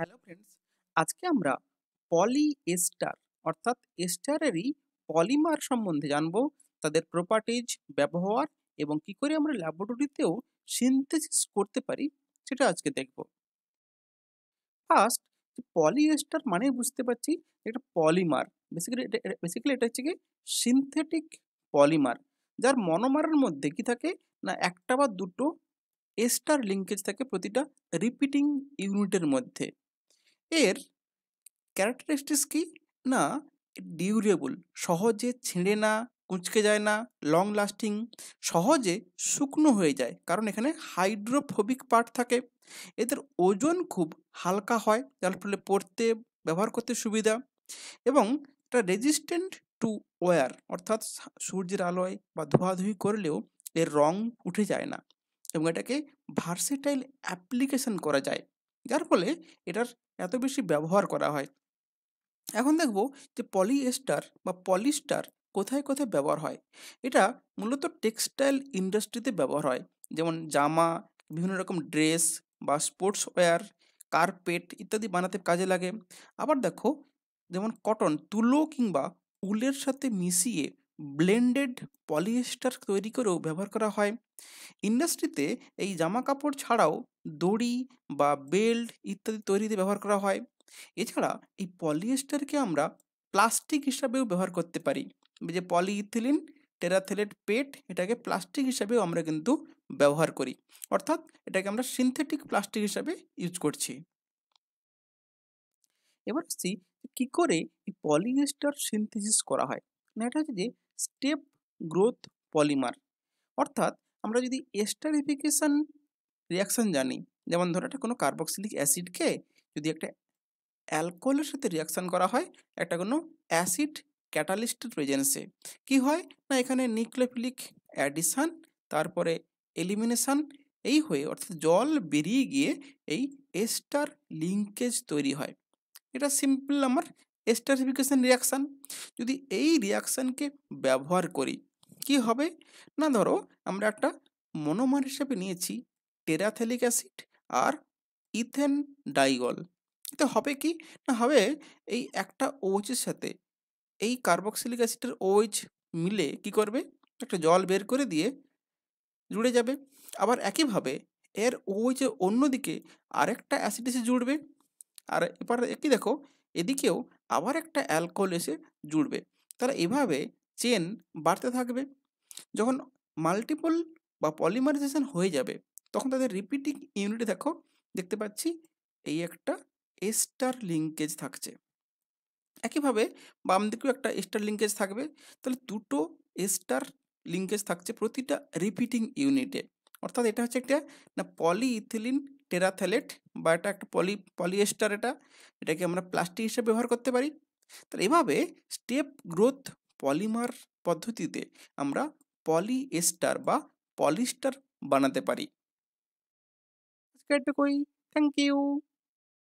Hello friends, আজকে আমরা polyester অর্থাৎ এস্টারেরই পলিমার সম্বন্ধে জানবো, তাদের প্রপার্টিজ, ব্যবহার এবং কি করে আমরা ল্যাবরেটরিতেও সিনথেসিস করতে পারি সেটা আজকে দেখব। ফার্স্ট, পলিএস্টার মানে বুঝতে পারছি একটা পলিমার। বেসিক্যালি এটা হচ্ছে কি সিনথেটিক পলিমার, যার মনোমারের মধ্যে কি থাকে না একটা বা দুটো এস্টার লিঙ্কেজ থাকে প্রতিটা রিপিটিং ইউনিটের মধ্যে। এর ক্যারেক্টারিস্টিক্স কি না ডিউরেবল, সহজে ছিঁড়ে না, কুঁচকে যায় না, লং লাস্টিং, সহজে শুকনো হয়ে যায় কারণ এখানে হাইড্রোফোবিক পার্ট থাকে। এদের ওজন খুব হালকা হয় যার ফলে পড়তে, ব্যবহার করতে সুবিধা, এবং এটা রেজিস্ট্যান্ট টু ওয়্যার অর্থাৎ সূর্যের আলোয় বা ধোয়াধুয়ি করলেও এর রং উঠে যায় না, এবং এটাকে ভার্সেটাইল অ্যাপ্লিকেশন করা যায়, যার ফলে এটার এত বেশি ব্যবহার করা হয়। এখন দেখব যে পলিএস্টার বা পলিস্টার কোথায় কোথায় ব্যবহার হয়। এটা মূলত টেক্সটাইল ইন্ডাস্ট্রিতে ব্যবহার হয়, যেমন জামা, বিভিন্ন রকম ড্রেস বা স্পোর্টস ওয়্যার, কার্পেট ইত্যাদি বানাতে কাজে লাগে। আবার দেখো, যেমন কটন, তুলো কিংবা উলের সাথে মিশিয়ে ব্লেন্ডেড পলিএস্টার তৈরি করেও ব্যবহার করা হয়। ইন্ডাস্ট্রিতে এই জামা কাপড় ছাড়াও দড়ি বা বেল্ট ইত্যাদি তৈরিতে ব্যবহার করা হয়। এছাড়া এই পলিয়েস্টারকে আমরা প্লাস্টিক হিসাবেও ব্যবহার করতে পারি। এই যে পলিইথিলিন টেরাথেলেট পেট, এটাকে প্লাস্টিক হিসাবেও আমরা কিন্তু ব্যবহার করি, অর্থাৎ এটাকে আমরা সিনথেটিক প্লাস্টিক হিসাবে ইউজ করছি। এবার আসছি কি করে এই পলিয়েস্টার সিনথেসিস করা হয়। না, এটা হচ্ছে যে স্টেপ গ্রোথ পলিমার, অর্থাৎ আমরা যদি এস্টারিফিকেশন রিয়াকশন জানি, যেমন ধরো একটা কোনো কার্বক্সিলিক অ্যাসিডকে যদি একটা অ্যালকোহলের সাথে রিয়াকশন করা হয় একটা কোনো অ্যাসিড ক্যাটালিস্টের প্রেজেন্সে, কি হয় না এখানে নিউক্লিওফিলিক অ্যাডিশন, তারপরে এলিমিনেশন, এই হয়ে অর্থাৎ জল বেরিয়ে গিয়ে এই এস্টার লিঙ্কেজ তৈরি হয়। এটা সিম্পল আমার এস্টারিফিকেশন রিয়াকশান। যদি এই রিয়াকশানকে ব্যবহার করি কি হবে না, ধরো আমরা একটা মনোমার হিসেবে নিয়েছি টেরাথেলিক অ্যাসিড আর ইথেন ডাইগল। এতে হবে কি না, হবে এই একটা OH এর সাথে এই কার্বক্সিলিক অ্যাসিডের OH মিলে কি করবে, একটা জল বের করে দিয়ে জুড়ে যাবে। আবার একইভাবে এর OH এর অন্যদিকে আরেকটা অ্যাসিড এসে জুড়বে, আর এবার একই দেখো এদিকেও আবার একটা অ্যালকোহল এসে জুড়বে। তাহলে এভাবে চেন বাড়তে থাকবে। যখন মাল্টিপল বা পলিমারাইজেশন হয়ে যাবে তখন তাদের রিপিটিং ইউনিটে দেখো, দেখতে পাচ্ছি এই একটা এস্টার লিঙ্কেজ থাকছে। একইভাবে বাম দিকেও একটা এস্টার লিঙ্কেজ থাকবে। তাহলে দুটো এস্টার লিঙ্কেজ থাকছে প্রতিটা রিপিটিং ইউনিটে, অর্থাৎ এটা হচ্ছে একটা না পলিইথিলিন টেরাথ্যালেট বা এটা একটা পলিএস্টার। এটাকে আমরা প্লাস্টিক হিসেবে ব্যবহার করতে পারি। তাহলে এভাবে স্টেপ গ্রোথ পলিমার পদ্ধতিতে আমরা পলিএস্টার বা পলিস্টার বানাতে পারি। আজকে এটুকুই। Thank you.